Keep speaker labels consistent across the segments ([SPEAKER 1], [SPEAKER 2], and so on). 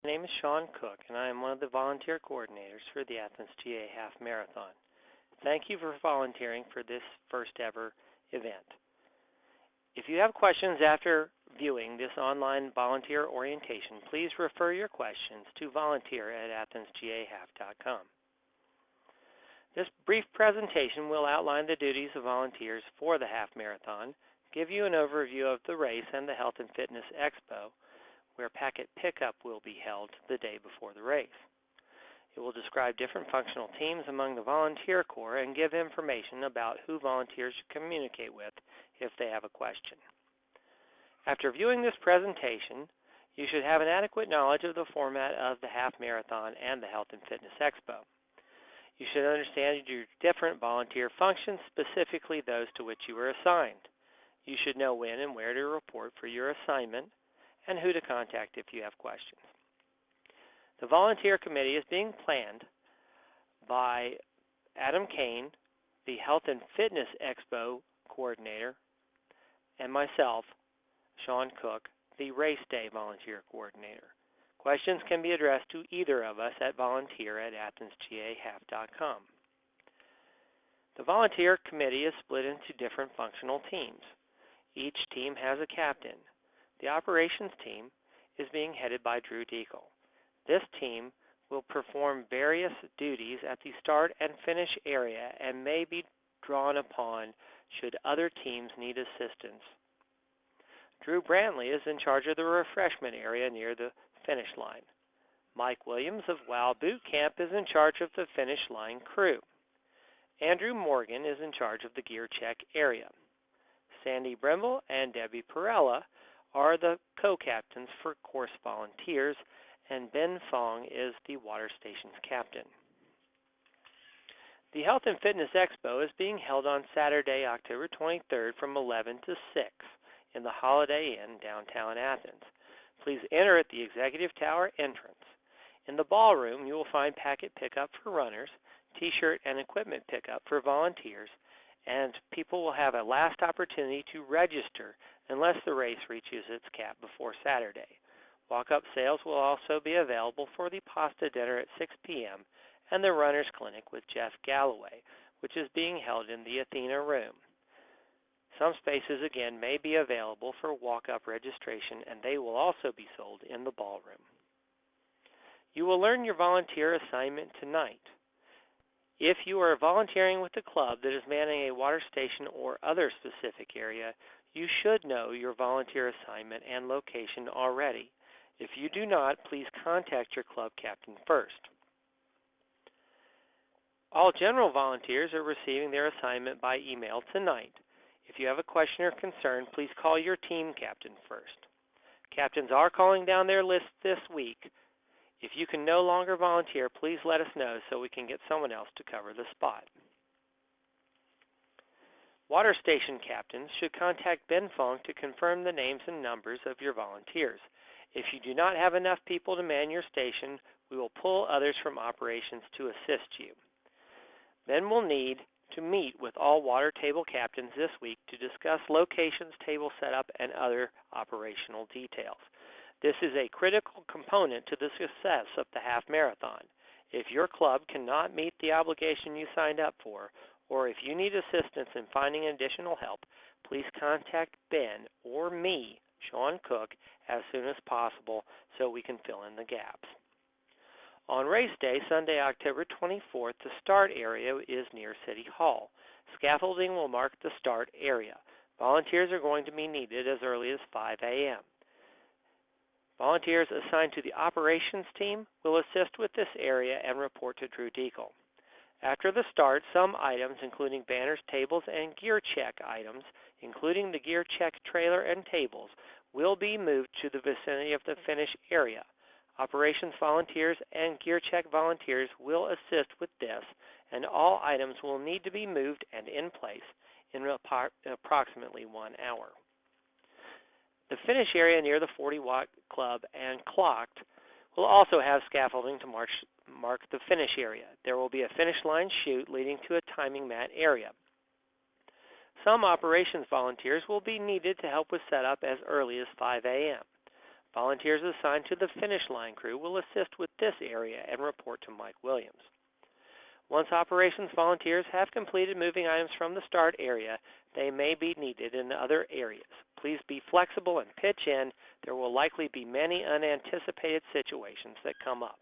[SPEAKER 1] My name is Sean Cook, and I am one of the volunteer coordinators for the Athens GA Half-Marathon. Thank you for volunteering for this first ever event. If you have questions after viewing this online volunteer orientation, please refer your questions to volunteer@athensgahalf.com. This brief presentation will outline the duties of volunteers for the half marathon, give you an overview of the race and the Health and Fitness Expo, where packet pickup will be held the day before the race. It will describe different functional teams among the volunteer corps and give information about who volunteers should communicate with if they have a question. After viewing this presentation, you should have an adequate knowledge of the format of the half marathon and the Health and Fitness Expo. You should understand your different volunteer functions, specifically those to which you were assigned. You should know when and where to report for your assignment and who to contact if you have questions. The volunteer committee is being planned by Adam Kane, the Health and Fitness Expo coordinator, and myself, Sean Cook, the Race Day volunteer coordinator. Questions can be addressed to either of us at volunteer@athensgahalf.com. The volunteer committee is split into different functional teams. Each team has a captain. The operations team is being headed by Drew Deacle. This team will perform various duties at the start and finish area and may be drawn upon should other teams need assistance. Drew Brantley is in charge of the refreshment area near the finish line. Mike Williams of WOW Boot Camp is in charge of the finish line crew. Andrew Morgan is in charge of the gear check area. Sandy Brimble and Debbie Perella are the co-captains for course volunteers, and Ben Fong is the water station's captain. The Health and Fitness Expo is being held on Saturday, October 23rd from 11 to 6 in the Holiday Inn downtown Athens. Please enter at the Executive Tower entrance. In the ballroom, you will find packet pickup for runners, t-shirt and equipment pickup for volunteers, and people will have a last opportunity to register unless the race reaches its cap before Saturday. Walk-up sales will also be available for the pasta dinner at 6 p.m. and the Runner's Clinic with Jeff Galloway, which is being held in the Athena room. Some spaces, again, may be available for walk-up registration, and they will also be sold in the ballroom. You will learn your volunteer assignment tonight. If you are volunteering with a club that is manning a water station or other specific area, you should know your volunteer assignment and location already. If you do not, please contact your club captain first. All general volunteers are receiving their assignment by email tonight. If you have a question or concern, please call your team captain first. Captains are calling down their list this week. If you can no longer volunteer, please let us know so we can get someone else to cover the spot. Water station captains should contact Ben Fong to confirm the names and numbers of your volunteers. If you do not have enough people to man your station, we will pull others from operations to assist you. Ben will need to meet with all water table captains this week to discuss locations, table setup, and other operational details. This is a critical component to the success of the half marathon. If your club cannot meet the obligation you signed up for, or if you need assistance in finding additional help, please contact Ben or me, Sean Cook, as soon as possible so we can fill in the gaps. On race day, Sunday, October 24th, the start area is near City Hall. Scaffolding will mark the start area. Volunteers are going to be needed as early as 5 a.m. Volunteers assigned to the operations team will assist with this area and report to Drew Deacle. After the start, some items, including banners, tables, and gear check items, including the gear check trailer and tables, will be moved to the vicinity of the finish area. Operations volunteers and gear check volunteers will assist with this, and all items will need to be moved and in place in approximately 1 hour. The finish area near the 40-watt club and clocked will also have scaffolding to mark the finish area. There will be a finish line chute leading to a timing mat area. Some operations volunteers will be needed to help with setup as early as 5 a.m. Volunteers assigned to the finish line crew will assist with this area and report to Mike Williams. Once operations volunteers have completed moving items from the start area, they may be needed in other areas. Please be flexible and pitch in. There will likely be many unanticipated situations that come up.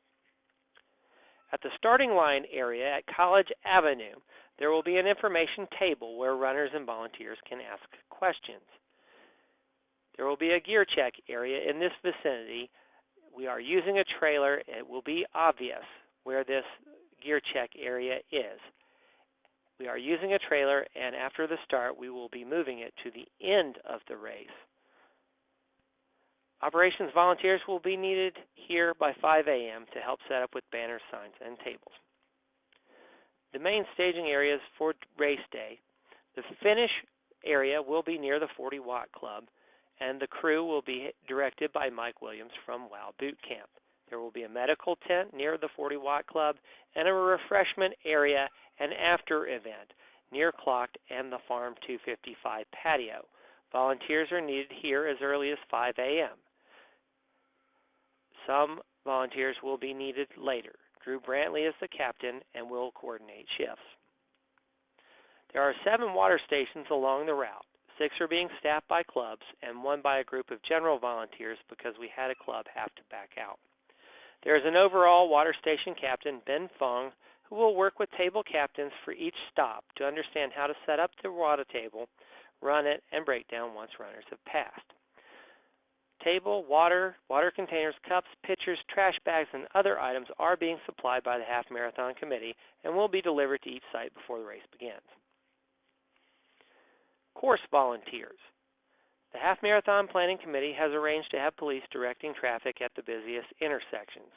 [SPEAKER 1] At the starting line area at College Avenue, there will be an information table where runners and volunteers can ask questions. There will be a gear check area in this vicinity. We are using a trailer. It will be obvious where this gear check area is. We are using a trailer, and after the start, we will be moving it to the end of the race. Operations volunteers will be needed here by 5 a.m. to help set up with banners, signs, and tables. The main staging areas for race day. The finish area will be near the 40 Watt Club, and the crew will be directed by Mike Williams from WOW Boot Camp. There will be a medical tent near the 40 Watt Club and a refreshment area and after event near Clocked and the Farm 255 patio. Volunteers are needed here as early as 5 a.m. Some volunteers will be needed later. Drew Brantley is the captain and will coordinate shifts. There are 7 water stations along the route. 6 are being staffed by clubs and 1 by a group of general volunteers because we had a club have to back out. There is an overall water station captain, Ben Fong, who will work with table captains for each stop to understand how to set up the water table, run it, and break down once runners have passed. Table, water containers, cups, pitchers, trash bags, and other items are being supplied by the Half Marathon Committee and will be delivered to each site before the race begins. Course volunteers. The Half Marathon Planning Committee has arranged to have police directing traffic at the busiest intersections.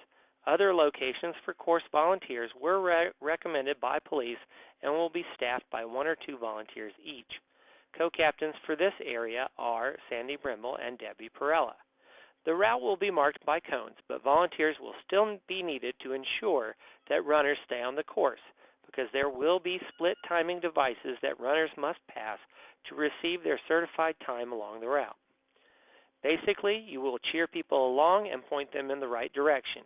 [SPEAKER 1] Other locations for course volunteers were recommended by police and will be staffed by 1 or 2 volunteers each. Co-captains for this area are Sandy Brimble and Debbie Perella. The route will be marked by cones, but volunteers will still be needed to ensure that runners stay on the course, because there will be split timing devices that runners must pass to receive their certified time along the route. Basically, you will cheer people along and point them in the right direction.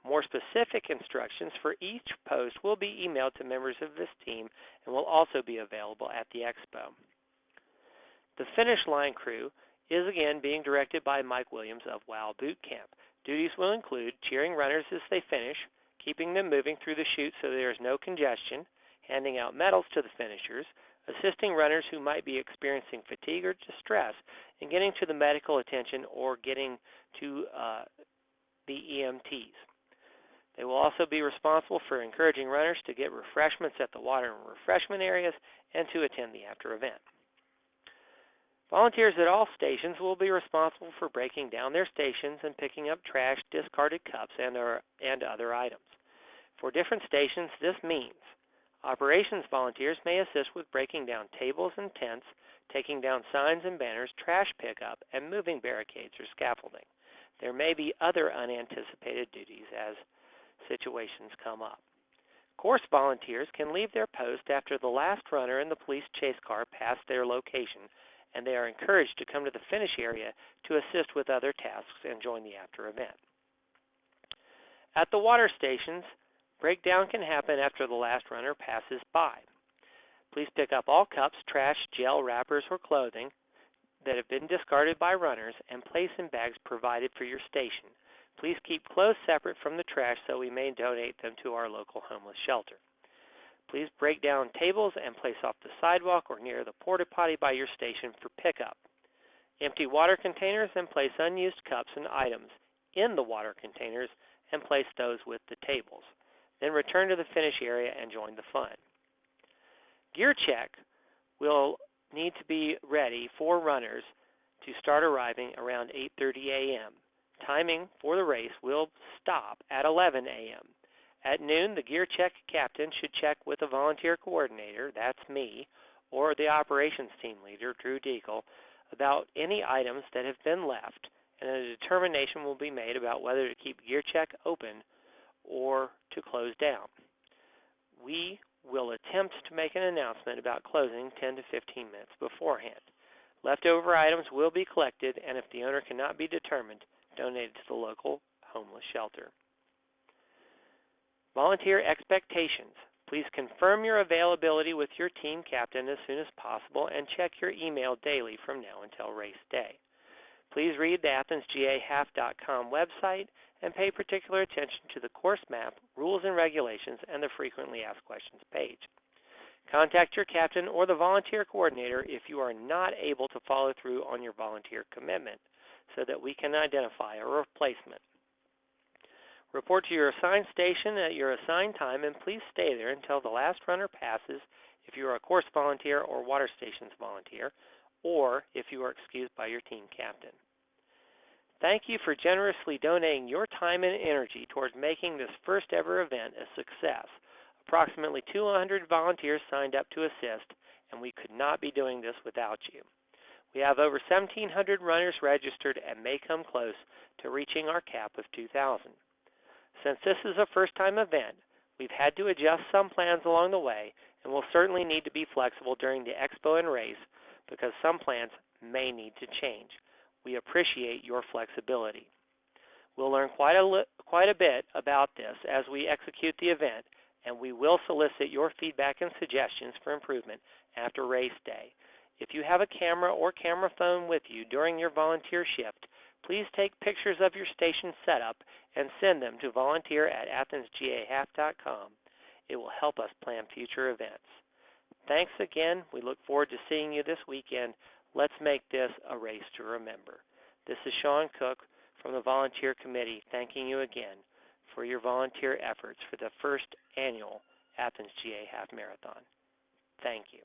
[SPEAKER 1] More specific instructions for each post will be emailed to members of this team and will also be available at the expo. The finish line crew is again being directed by Mike Williams of WOW Boot Camp. Duties will include cheering runners as they finish, keeping them moving through the chute so there is no congestion, handing out medals to the finishers, assisting runners who might be experiencing fatigue or distress, and getting to the medical attention or getting to the EMTs. They will also be responsible for encouraging runners to get refreshments at the water and refreshment areas and to attend the after event. Volunteers at all stations will be responsible for breaking down their stations and picking up trash, discarded cups, and other items. For different stations, this means operations volunteers may assist with breaking down tables and tents, taking down signs and banners, trash pickup, and moving barricades or scaffolding. There may be other unanticipated duties as situations come up. Course volunteers can leave their post after the last runner in the police chase car passed their location, and they are encouraged to come to the finish area to assist with other tasks and join the after event. At the water stations, breakdown can happen after the last runner passes by. Please pick up all cups, trash, gel, wrappers, or clothing that have been discarded by runners and place in bags provided for your station. Please keep clothes separate from the trash so we may donate them to our local homeless shelter. Please break down tables and place off the sidewalk or near the porta potty by your station for pickup. Empty water containers and place unused cups and items in the water containers and place those with the tables. Then return to the finish area and join the fun. Gear check will need to be ready for runners to start arriving around 8:30 a.m. Timing for the race will stop at 11 a.m. At noon, the gear check captain should check with a volunteer coordinator, that's me, or the operations team leader, Drew Deagle, about any items that have been left, and a determination will be made about whether to keep gear check open or to close down. We will attempt to make an announcement about closing 10 to 15 minutes beforehand. Leftover items will be collected, and if the owner cannot be determined, donated to the local homeless shelter. Volunteer expectations. Please confirm your availability with your team captain as soon as possible and check your email daily from now until race day. Please read the AthensGAHalf.com website and pay particular attention to the course map, rules and regulations, and the frequently asked questions page. Contact your captain or the volunteer coordinator if you are not able to follow through on your volunteer commitment so that we can identify a replacement. Report to your assigned station at your assigned time and please stay there until the last runner passes if you are a course volunteer or water stations volunteer, or if you are excused by your team captain. Thank you for generously donating your time and energy towards making this first ever event a success. Approximately 200 volunteers signed up to assist, and we could not be doing this without you. We have over 1,700 runners registered and may come close to reaching our cap of 2,000. Since this is a first-time event, we've had to adjust some plans along the way and will certainly need to be flexible during the expo and race because some plans may need to change. We appreciate your flexibility. We'll learn quite a bit about this as we execute the event, and we will solicit your feedback and suggestions for improvement after race day. If you have a camera or camera phone with you during your volunteer shift, please take pictures of your station setup and send them to volunteer@athensgahalf.com. It will help us plan future events. Thanks again. We look forward to seeing you this weekend. Let's make this a race to remember. This is Sean Cook from the Volunteer Committee thanking you again for your volunteer efforts for the first annual Athens GA Half-Marathon. Thank you.